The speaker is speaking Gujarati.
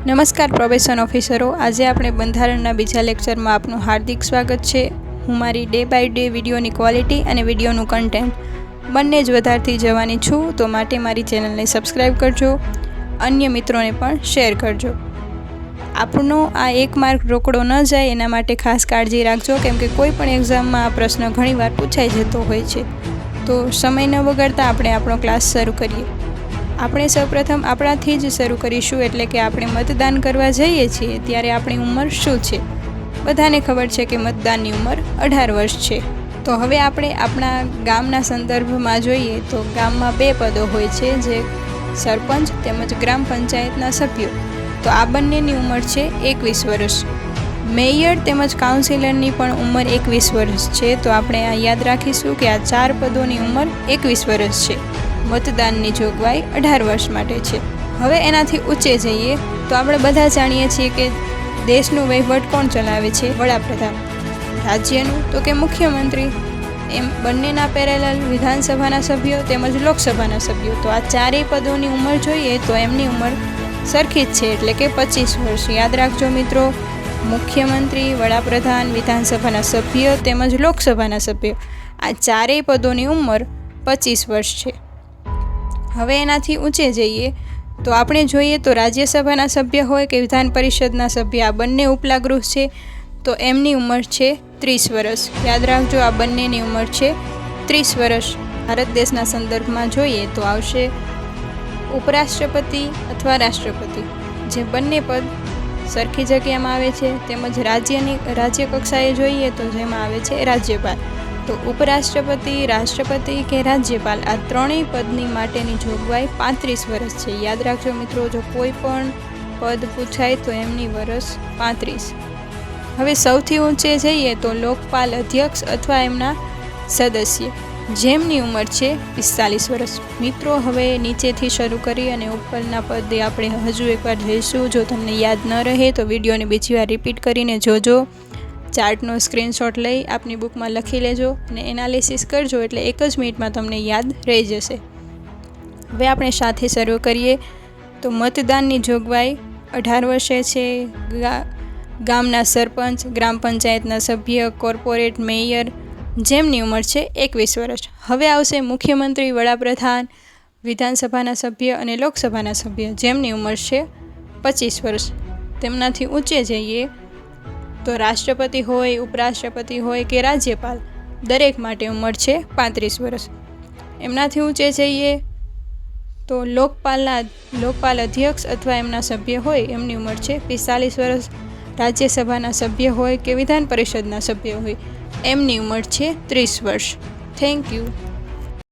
નમસ્કાર પ્રોબેશન ઓફિસરો, આજે આપણે બંધારણના બીજા લેક્ચરમાં આપનું હાર્દિક સ્વાગત છે। હું મારી ડે બાય ડે વિડીયોની ક્વોલિટી અને વિડીયોનું કન્ટેન્ટ બંને જ વધારતી જવાની છું, તો માટે મારી ચેનલને સબસ્ક્રાઈબ કરજો, અન્ય મિત્રોને પણ શેર કરજો। આપનો આ એક માર્ક રોકડો ન જાય એના માટે ખાસ કાળજી રાખજો, કેમ કે કોઈ પણ એક્ઝામમાં આ પ્રશ્ન ઘણીવાર પૂછાઈ જતો હોય છે। તો સમય ન બગાડતા આપણે આપણો ક્લાસ શરૂ કરીએ। આપણે સૌપ્રથમ આપણાથી જ શરૂ કરીશું, એટલે કે આપણે મતદાન કરવા જઈએ છીએ ત્યારે આપણી ઉંમર શું છે। બધાને ખબર છે કે મતદાનની ઉંમર 18 વર્ષ છે। તો હવે આપણે આપણા ગામના સંદર્ભમાં જોઈએ તો ગામમાં 2 પદો હોય છે, જે સરપંચ તેમજ ગ્રામ પંચાયતના સભ્યો। તો આ બંનેની ઉંમર છે 21 વર્ષ। મેયર તેમજ કાઉન્સિલરની પણ ઉંમર 21 વર્ષ છે। તો આપણે આ યાદ રાખીશું કે આ 4 પદોની ઉંમર 21 વર્ષ છે। મતદાનની જોગવાઈ 18 વર્ષ માટે છે। હવે એનાથી ઊંચે જઈએ તો આપણે બધા જાણીએ છીએ કે દેશનું વહીવટ કોણ ચલાવે છે? વડાપ્રધાન। રાજ્યનું તો કે મુખ્યમંત્રી। એમ બંનેના પેરેલલ વિધાનસભાના સભ્યો તેમજ લોકસભાના સભ્યો। તો આ 4 પદોની ઉંમર જોઈએ તો એમની ઉંમર સરખી જ છે, એટલે કે 25 વર્ષ। યાદ રાખજો મિત્રો, મુખ્યમંત્રી, વડાપ્રધાન, વિધાનસભાના સભ્ય તેમજ લોકસભાના સભ્ય, આ 4 પદોની ઉંમર 25 વર્ષ છે। હવે એનાથી ઊંચે જઈએ તો આપણે જોઈએ તો રાજ્યસભાના સભ્ય હોય કે વિધાન પરિષદના સભ્ય, આ બંને ઉપલા ગૃહ છે, તો એમની ઉંમર છે 30 વર્ષ। યાદ રાખજો, આ બંનેની ઉંમર છે 30 વર્ષ। ભારત દેશના સંદર્ભમાં જોઈએ તો આવશે ઉપરાષ્ટ્રપતિ અથવા રાષ્ટ્રપતિ, જે બંને પદ સરખી જગ્યામાં આવે છે। તેમજ રાજ્ય કક્ષાએ જોઈએ તો જેમાં આવે છે રાજ્યપાલ। તો ઉપરાષ્ટ્રપતિ, રાષ્ટ્રપતિ કે રાજ્યપાલ, આ ત્રણેય પદની માટેની જોગવાઈ 35 વર્ષ છે। યાદ રાખજો મિત્રો, જો કોઈ પણ પદ પૂછાય તો એમની વર્ષ 35। હવે સૌથી ઊંચે જઈએ તો લોકપાલ અધ્યક્ષ અથવા એમના સદસ્ય, જેમની ઉંમર છે 45 વર્ષ। મિત્રો હવે નીચેથી શરૂ કરી અને ઉપરના પદે આપણે હજુ એકવાર જઈશું। જો તમને યાદ ન રહે તો વિડીયોને બીજી વાર રિપીટ કરીને જોજો। ચાર્ટનો સ્ક્રીનશોટ લઈ આપની બુકમાં લખી લેજો અને એનાલિસિસ કરજો, એટલે એક જ મિનિટમાં તમને યાદ રહી જશે। હવે આપણે સાથે શરૂ કરીએ તો મતદાનની જોગવાઈ 18 વર્ષે છે। ગામના સરપંચ, ગ્રામ પંચાયતના સભ્ય, કોર્પોરેટ મેયર, જેમની ઉંમર છે 21 વર્ષ। હવે આવશે મુખ્યમંત્રી, વડાપ્રધાન, વિધાનસભાના સભ્ય અને લોકસભાના સભ્ય, જેમની ઉંમર છે 25 વર્ષ। તેમનાથી ઊંચે જઈએ તો રાષ્ટ્રપતિ હોય, ઉપરાષ્ટ્રપતિ હોય કે રાજ્યપાલ, દરેક માટે ઉંમર છે 35 વર્ષ। એમનાથી ઊંચે જઈએ તો લોકપાલ અધ્યક્ષ અથવા એમના સભ્ય હોય, એમની ઉંમર છે 45 વર્ષ। રાજ્યસભાના સભ્ય હોય કે વિધાન પરિષદના સભ્ય હોય, એમની ઉંમર છે 30 વર્ષ। Thank you.